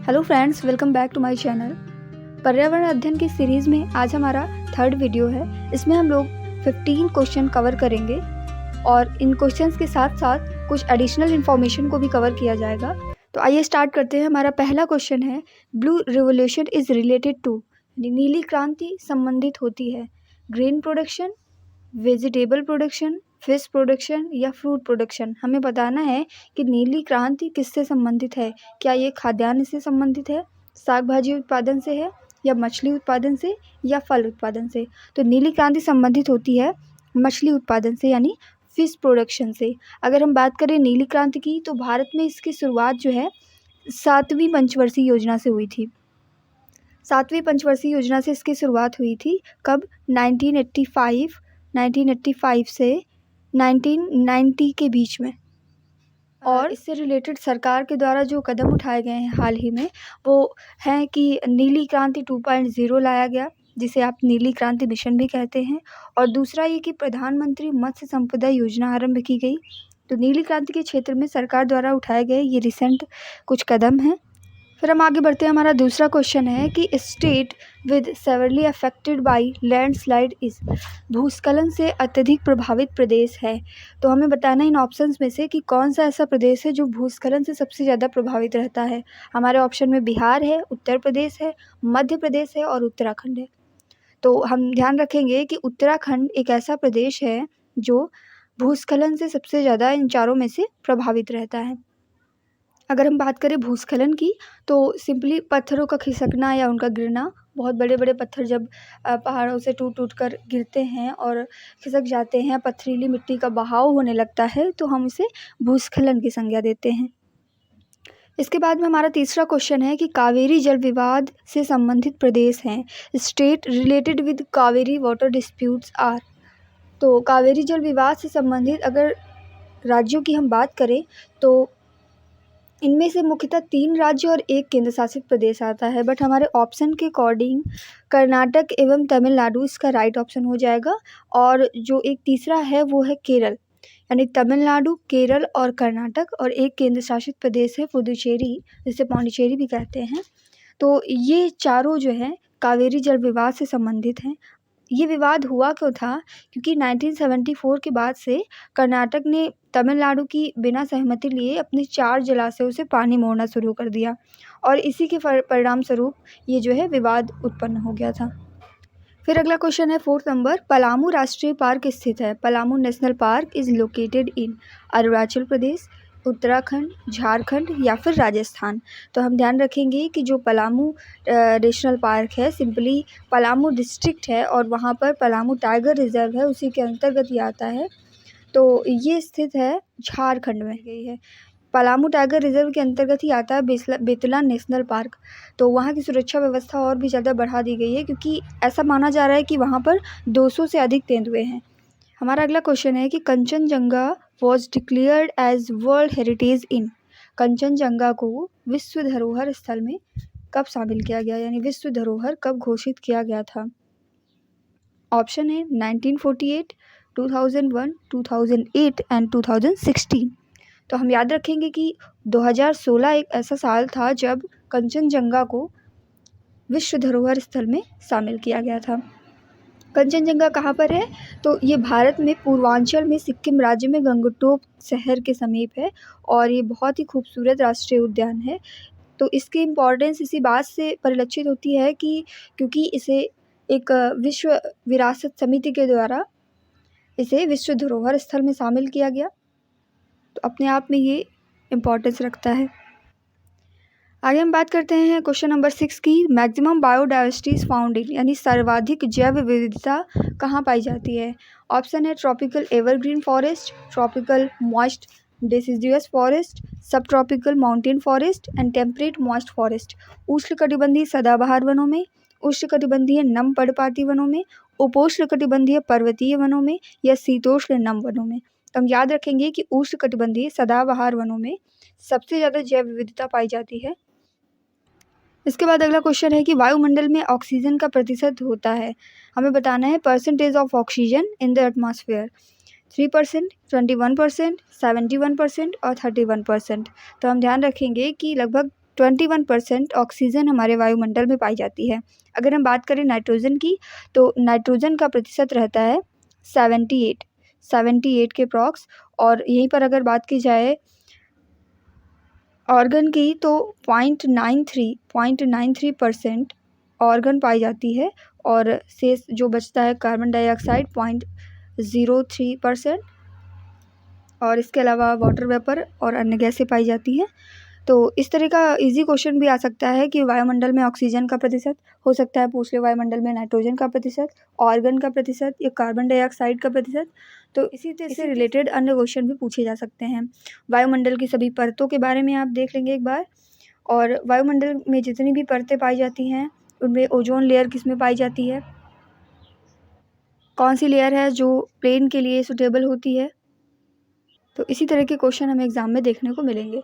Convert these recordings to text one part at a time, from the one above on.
Hello friends, welcome back to my channel. पर्यावरण अध्ययन की सीरीज़ में आज हमारा थर्ड वीडियो है। इसमें हम लोग 15 क्वेश्चन कवर करेंगे और इन क्वेश्चंस के साथ साथ कुछ एडिशनल इन्फॉर्मेशन को भी कवर किया जाएगा। तो आइए स्टार्ट करते हैं। हमारा पहला क्वेश्चन है, blue revolution is related to, नीली क्रांति संबंधित होती है grain production, vegetable production, fish production या फ्रूट प्रोडक्शन। हमें बताना है कि नीली क्रांति किससे संबंधित है। क्या ये खाद्यान्न से संबंधित है, साग भाजी उत्पादन से है, या मछली उत्पादन से, या फल उत्पादन से। तो नीली क्रांति संबंधित होती है मछली उत्पादन से, यानी फिश प्रोडक्शन से। अगर हम बात करें नीली क्रांति की, तो भारत में इसकी शुरुआत जो है 7वीं पंचवर्षीय योजना से हुई थी। 7वीं पंचवर्षीय योजना से इसकी शुरुआत हुई थी। कब? 1985 से 1990 के बीच में। और इससे रिलेटेड सरकार के द्वारा जो कदम उठाए गए हैं हाल ही में, वो हैं कि नीली क्रांति 2.0 लाया गया, जिसे आप नीली क्रांति मिशन भी कहते हैं। और दूसरा ये कि प्रधानमंत्री मत्स्य संपदा योजना आरंभ की गई। तो नीली क्रांति के क्षेत्र में सरकार द्वारा उठाए गए ये रिसेंट कुछ कदम हैं। फिर हम आगे बढ़ते हैं। हमारा दूसरा क्वेश्चन है कि state with severally affected by landslide is, भूस्खलन से अत्यधिक प्रभावित प्रदेश है। तो हमें बताना इन ऑप्शंस में से कि कौन सा ऐसा प्रदेश है जो भूस्खलन से सबसे ज़्यादा प्रभावित रहता है। हमारे ऑप्शन में बिहार है, उत्तर प्रदेश है, मध्य प्रदेश है और उत्तराखंड है। तो हम ध्यान रखेंगे कि उत्तराखंड एक ऐसा प्रदेश है जो भूस्खलन से सबसे ज़्यादा इन चारों में से प्रभावित रहता है। अगर हम बात करें भूस्खलन की, तो सिंपली पत्थरों का खिसकना या उनका गिरना। बहुत बड़े बड़े पत्थर जब पहाड़ों से टूट कर गिरते हैं और खिसक जाते हैं, पथरीली मिट्टी का बहाव होने लगता है, तो हम इसे भूस्खलन की संज्ञा देते हैं। इसके बाद में हमारा तीसरा क्वेश्चन है कि कावेरी जल विवाद से संबंधित प्रदेश हैं। State related with Kaveri water disputes are. तो कावेरी जल विवाद से संबंधित अगर राज्यों की हम बात करें, तो इनमें से मुख्यतः 3 राज्य और 1 केंद्र शासित प्रदेश आता है। बट हमारे ऑप्शन के अकॉर्डिंग कर्नाटक एवं तमिलनाडु इसका राइट ऑप्शन हो जाएगा। और जो एक तीसरा है वो है केरल, यानी तमिलनाडु, केरल और कर्नाटक। और 1 केंद्र शासित प्रदेश है पुदुचेरी, जिसे पौंडीचेरी भी कहते हैं। तो ये चारों जो हैं कावेरी जल विवाद से संबंधित हैं। ये विवाद हुआ क्यों था? क्योंकि 1974 के बाद से कर्नाटक ने तमिलनाडु की बिना सहमति लिए अपने 4 जलाशयों से पानी मोड़ना शुरू कर दिया, और इसी के परिणाम स्वरूप ये जो है विवाद उत्पन्न हो गया था। फिर अगला क्वेश्चन है 4th नंबर, पलामू राष्ट्रीय पार्क स्थित है। Palamu national park is located in Arunachal Pradesh, Uttarakhand, Jharkhand या फिर राजस्थान। तो हम ध्यान रखेंगे कि जो पलामू नेशनल पार्क है, सिंपली पलामू डिस्ट्रिक्ट है और वहाँ पर पलामू टाइगर रिजर्व है, उसी के अंतर्गत ये आता है। तो ये स्थित है झारखंड में गई है। पलामू टाइगर रिजर्व के अंतर्गत ही आता है बेतला नेशनल पार्क। तो वहाँ की सुरक्षा व्यवस्था और भी ज़्यादा बढ़ा दी गई है, क्योंकि ऐसा माना जा रहा है कि वहाँ पर 200 से अधिक तेंदुए हैं। हमारा अगला क्वेश्चन है कि Kanchenjunga was declared as world heritage in. Kanchenjunga को विश्व धरोहर स्थल में कब शामिल किया गया, यानी विश्व धरोहर कब घोषित किया गया था? ऑप्शन है 1948, 2001, 2008 एंड 2016। तो हम याद रखेंगे कि 2016 एक ऐसा साल था जब कंचनजंगा को विश्व धरोहर स्थल में शामिल किया गया था। कंचनजंगा कहाँ पर है? तो ये भारत में पूर्वांचल में सिक्किम राज्य में गंगटोक शहर के समीप है, और ये बहुत ही खूबसूरत राष्ट्रीय उद्यान है। तो इसकी इम्पॉर्टेंस इसी बात से परिलक्षित होती है कि क्योंकि इसे एक विश्व विरासत समिति के द्वारा इसे विश्व धरोहर स्थल में शामिल किया गया। तो अपने आप में ये इम्पॉर्टेंस रखता है। आगे हम बात करते हैं क्वेश्चन नंबर 6 की, maximum biodiversity is found in, यानी सर्वाधिक जैव विविधता कहाँ पाई जाती है? ऑप्शन है tropical evergreen forest, tropical moist deciduous forest, sub tropical mountain forest and temperate moist forest. उष्णकटिबंधीय सदाबहार वनों में, उष्णकटिबंधीय नम पर्णपाती वनों में, उपोष्णकटिबंधीय पर्वतीय वनों में या शीतोष्ण नम वनों में। तो हम याद रखेंगे कि उष्णकटिबंधीय सदाबहार वनों में सबसे ज़्यादा जैव विविधता पाई जाती है। इसके बाद अगला क्वेश्चन है कि वायुमंडल में ऑक्सीजन का प्रतिशत होता है। हमें बताना है percentage of oxygen in the atmosphere. 3%, 21%, 71% और 31%। तो हम ध्यान रखेंगे कि लगभग 21% ऑक्सीजन हमारे वायुमंडल में पाई जाती है। अगर हम बात करें नाइट्रोजन की, तो नाइट्रोजन का प्रतिशत रहता है 78 के अप्रॉक्स। और यहीं पर अगर बात की जाए ऑर्गन की, तो 0.93% ऑर्गन पाई जाती है, और शेष जो बचता है कार्बन डाइऑक्साइड 0.03%, और इसके अलावा वाटर वेपर और अन्य गैसें पाई जाती हैं। तो इस तरह का इजी क्वेश्चन भी आ सकता है कि वायुमंडल में ऑक्सीजन का प्रतिशत, हो सकता है पूछ ले वायुमंडल में नाइट्रोजन का प्रतिशत, ऑर्गन का प्रतिशत या कार्बन डाइऑक्साइड का प्रतिशत। तो इसी तरह से रिलेटेड अन्य क्वेश्चन भी पूछे जा सकते हैं। वायुमंडल की सभी परतों के बारे में आप देख लेंगे एक बार। और वायुमंडल में जितनी भी परतें पाई जाती हैं, उनमें ओजोन लेयर किस में पाई जाती है, कौन सी लेयर है जो प्लेन के लिए सुटेबल होती है। तो इसी तरह के क्वेश्चन हमें एग्जाम में देखने को मिलेंगे।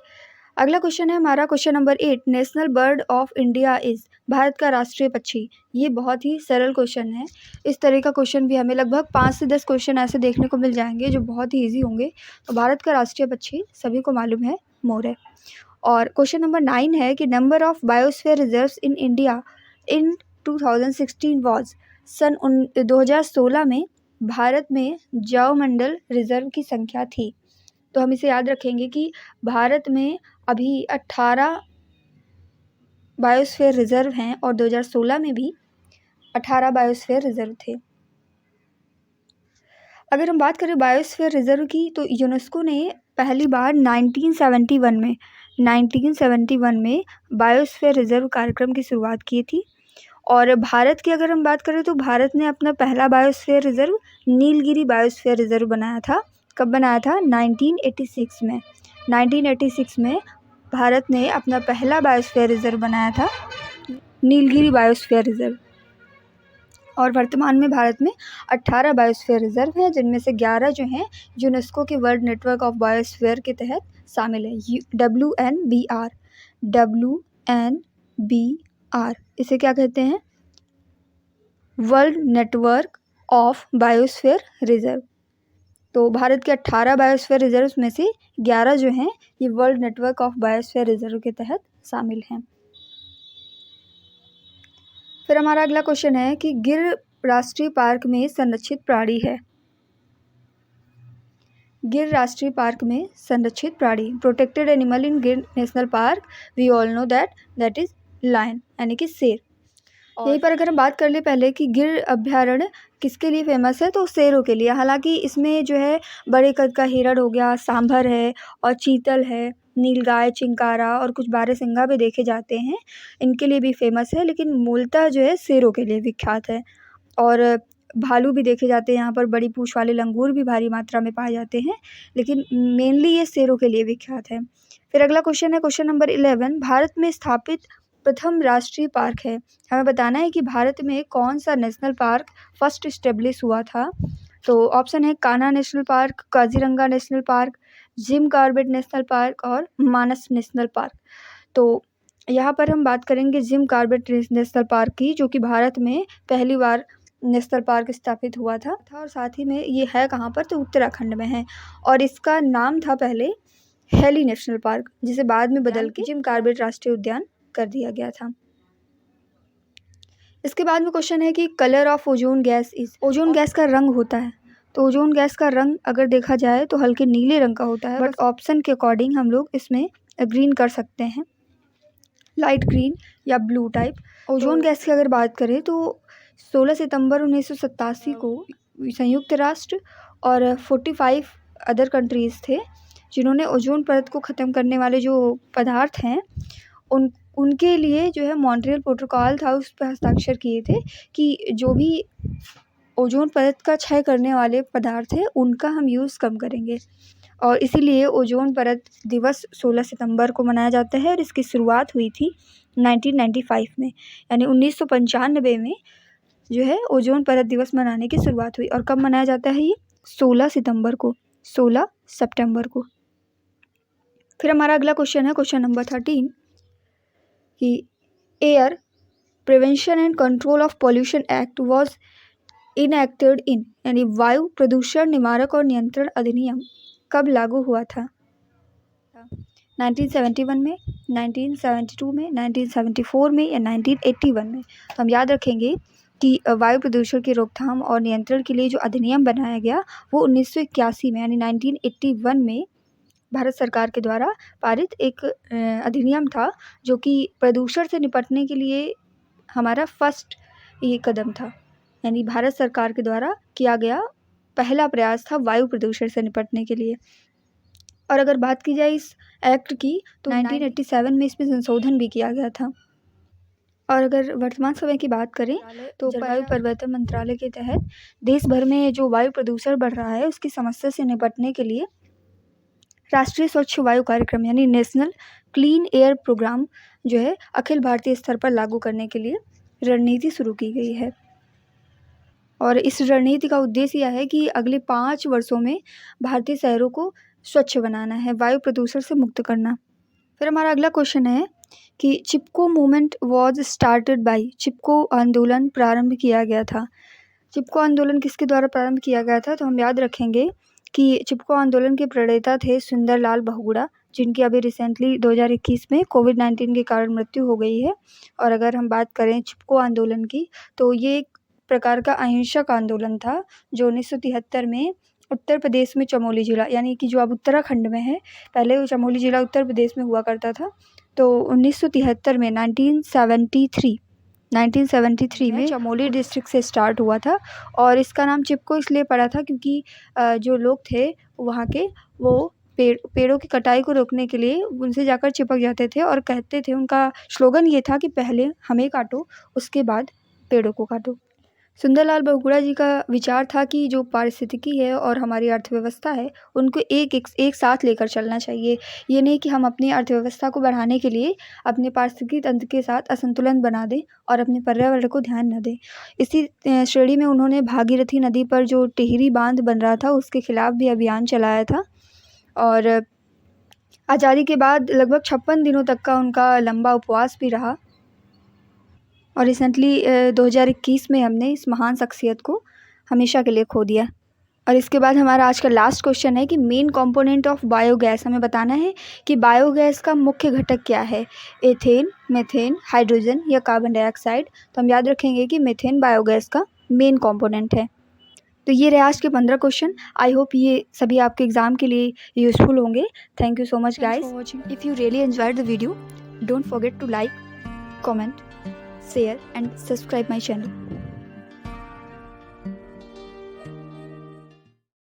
अगला क्वेश्चन है हमारा question number 8, national bird of India is, Bharat का राष्ट्रीय पक्षी। ये बहुत ही सरल क्वेश्चन है। इस तरह का क्वेश्चन भी हमें लगभग 5 से 10 क्वेश्चन ऐसे देखने को मिल जाएंगे जो बहुत ही ईजी होंगे। तो भारत का राष्ट्रीय पक्षी सभी को मालूम है, मोर है। और क्वेश्चन नंबर 9 है कि number of biosphere reserves in India in 2016 was, सन 2016 में भारत में जैवमंडल रिजर्व की संख्या थी। तो हम इसे याद रखेंगे कि भारत में अभी 18 बायोस्फीयर रिजर्व हैं, और 2016 में भी 18 बायोस्फीयर रिजर्व थे। अगर हम बात करें बायोस्फीयर रिजर्व की, तो यूनेस्को ने पहली बार 1971 में बायोस्फीयर रिजर्व कार्यक्रम की शुरुआत की थी। और भारत की अगर हम बात करें, तो भारत ने अपना पहला biosphere reserve Nilgiri biosphere reserve बनाया था। कब बनाया था? 1986 में। 1986 में भारत ने अपना पहला बायोस्फीयर रिजर्व बनाया था, नीलगिरी बायोस्फीयर रिजर्व। और वर्तमान में भारत में 18 बायोस्फीयर रिजर्व हैं, जिनमें से 11 जो हैं यूनेस्को के वर्ल्ड नेटवर्क ऑफ बायोस्फीयर के तहत शामिल है। WNBR, इसे क्या कहते हैं? World network of biosphere reserve. तो भारत के 18 बायोस्फीयर रिजर्व में से 11 जो हैं ये world network of biosphere reserve के तहत शामिल हैं। फिर हमारा अगला क्वेश्चन है कि गिर राष्ट्रीय पार्क में संरक्षित प्राणी है। गिर राष्ट्रीय पार्क में संरक्षित प्राणी, protected animal in Gir national park, we all know that is lion, यानी कि शेर। यहीं पर अगर हम बात कर ले पहले कि गिर अभ्यारण्य किसके लिए फेमस है, तो शेरों के लिए। हालांकि इसमें जो है बड़े कद का हिरण हो गया, सांभर है, और चीतल है, नीलगाय, चिंकारा और कुछ बारहसिंगा भी देखे जाते हैं, इनके लिए भी फेमस है। लेकिन मूलतः जो है शेरों के लिए विख्यात है। और भालू भी देखे जाते हैं यहाँ पर, बड़ी पूंछ वाले लंगूर भी भारी मात्रा में पाए जाते हैं, लेकिन मेनली ये शेरों के लिए विख्यात है। फिर अगला क्वेश्चन है क्वेश्चन नंबर 11, भारत में स्थापित प्रथम राष्ट्रीय पार्क है। हमें बताना है कि भारत में कौन सा नेशनल पार्क फर्स्ट इस्टेब्लिश हुआ था। तो ऑप्शन है Kanha national park, Kaziranga national park, Jim Corbett national park और मानस नेशनल पार्क। तो यहाँ पर हम बात करेंगे जिम कॉर्बेट नेशनल पार्क की, जो कि भारत में पहली बार नेशनल पार्क स्थापित हुआ था। और साथ ही में ये है कहाँ पर, तो उत्तराखंड में है। और इसका नाम था पहले हेली नेशनल पार्क, जिसे बाद में बदल के जिम कॉर्बेट राष्ट्रीय उद्यान कर दिया गया था। इसके बाद में क्वेश्चन है कि colour of ozone gas is, ozone gas का रंग होता है। तो ओजोन गैस का रंग अगर देखा जाए तो हल्के नीले रंग का होता है, बट ऑप्शन के अकॉर्डिंग हम लोग इसमें ग्रीन कर सकते हैं, लाइट ग्रीन या ब्लू टाइप। ओजोन गैस की अगर बात करें तो 16 सितंबर 1987 को संयुक्त राष्ट्र और 45 अदर कंट्रीज़ थे जिन्होंने ओजोन परत को ख़त्म करने वाले जो पदार्थ हैं उनके लिए जो है मॉन्ट्रियल प्रोटोकॉल था, उस पर हस्ताक्षर किए थे कि जो भी ओजोन परत का क्षय करने वाले पदार्थ हैं उनका हम यूज़ कम करेंगे। और इसीलिए ओजोन परत दिवस 16 सितंबर को मनाया जाता है, और इसकी शुरुआत हुई थी 1995 में, यानी 1995 में जो है ओजोन परत दिवस मनाने की शुरुआत हुई। और कब मनाया जाता है ये? 16 सितंबर को, 16 सितंबर को। फिर हमारा अगला क्वेश्चन है क्वेश्चन नंबर 13 कि air prevention and control of pollution act was enacted in, यानी वायु प्रदूषण निवारक और नियंत्रण अधिनियम कब लागू हुआ था? 1971 में, 1972 में, 1974 में या 1981 में? तो हम याद रखेंगे कि वायु प्रदूषण की रोकथाम और नियंत्रण के लिए जो अधिनियम बनाया गया वो 1981 में यानी 1981 में भारत सरकार के द्वारा पारित एक अधिनियम था, जो कि प्रदूषण से निपटने के लिए हमारा फर्स्ट ये कदम था। यानी भारत सरकार के द्वारा किया गया पहला प्रयास था वायु प्रदूषण से निपटने के लिए। और अगर बात की जाए इस एक्ट की तो 1987 में इसमें संशोधन भी किया गया था। और अगर वर्तमान समय की बात करें तो जलवायु परिवर्तन मंत्रालय के तहत देश भर में जो वायु प्रदूषण बढ़ रहा है उसकी समस्या से निपटने के लिए राष्ट्रीय स्वच्छ वायु कार्यक्रम यानी नेशनल क्लीन एयर प्रोग्राम जो है अखिल भारतीय स्तर पर लागू करने के लिए रणनीति शुरू की गई है। और इस रणनीति का उद्देश्य यह है कि अगले 5 वर्षों में भारतीय शहरों को स्वच्छ बनाना है, वायु प्रदूषण से मुक्त करना। फिर हमारा अगला क्वेश्चन है कि चिपको मूवमेंट वॉज स्टार्टेड बाई, चिपको आंदोलन प्रारंभ किया गया था। चिपको आंदोलन किसके द्वारा प्रारंभ किया गया था? तो हम याद रखेंगे कि चिपको आंदोलन के प्रणेता थे सुंदरलाल बहुगुणा, जिनकी अभी रिसेंटली 2021 में कोविड-19 के कारण मृत्यु हो गई है। और अगर हम बात करें चिपको आंदोलन की तो ये एक प्रकार का अहिंसक आंदोलन था जो 1973 में उत्तर प्रदेश में चमोली जिला यानी कि जो अब उत्तराखंड में है, पहले वो चमोली जिला उत्तर प्रदेश में हुआ करता था। तो 1973 में 1973 में चमोली डिस्ट्रिक्ट से स्टार्ट हुआ था। और इसका नाम चिपको इसलिए पड़ा था क्योंकि जो लोग थे वहाँ के वो पेड़ों की कटाई को रोकने के लिए उनसे जाकर चिपक जाते थे और कहते थे, उनका स्लोगन ये था कि पहले हमें काटो उसके बाद पेड़ों को काटो। सुंदरलाल बहुगुणा जी का विचार था कि जो पारिस्थितिकी है और हमारी अर्थव्यवस्था है उनको एक साथ लेकर चलना चाहिए। ये नहीं कि हम अपनी अर्थव्यवस्था को बढ़ाने के लिए अपने पारिस्थितिकी तंत्र के साथ असंतुलन बना दें और अपने पर्यावरण को ध्यान न दें। इसी श्रेणी में उन्होंने भागीरथी नदी पर जो टिहरी बांध बन रहा था उसके खिलाफ भी अभियान चलाया था। और आज़ादी के बाद लगभग 56 दिनों तक का उनका लंबा उपवास भी रहा। और रिसेंटली 2021 में हमने इस महान शख्सियत को हमेशा के लिए खो दिया। और इसके बाद हमारा आज का लास्ट क्वेश्चन है कि मेन कंपोनेंट ऑफ बायोगैस, हमें बताना है कि बायोगैस का मुख्य घटक क्या है, एथेन, मीथेन, हाइड्रोजन या कार्बन डाइऑक्साइड। तो हम याद रखेंगे कि मीथेन बायोगैस का मेन कंपोनेंट है। तो ये रहे आज के 15 क्वेश्चन। आई होप ये सभी आपके एग्जाम के लिए यूजफुल होंगे। Thank you so much guys. If you really enjoyed the video, don't forget to like, comment, share and subscribe my channel.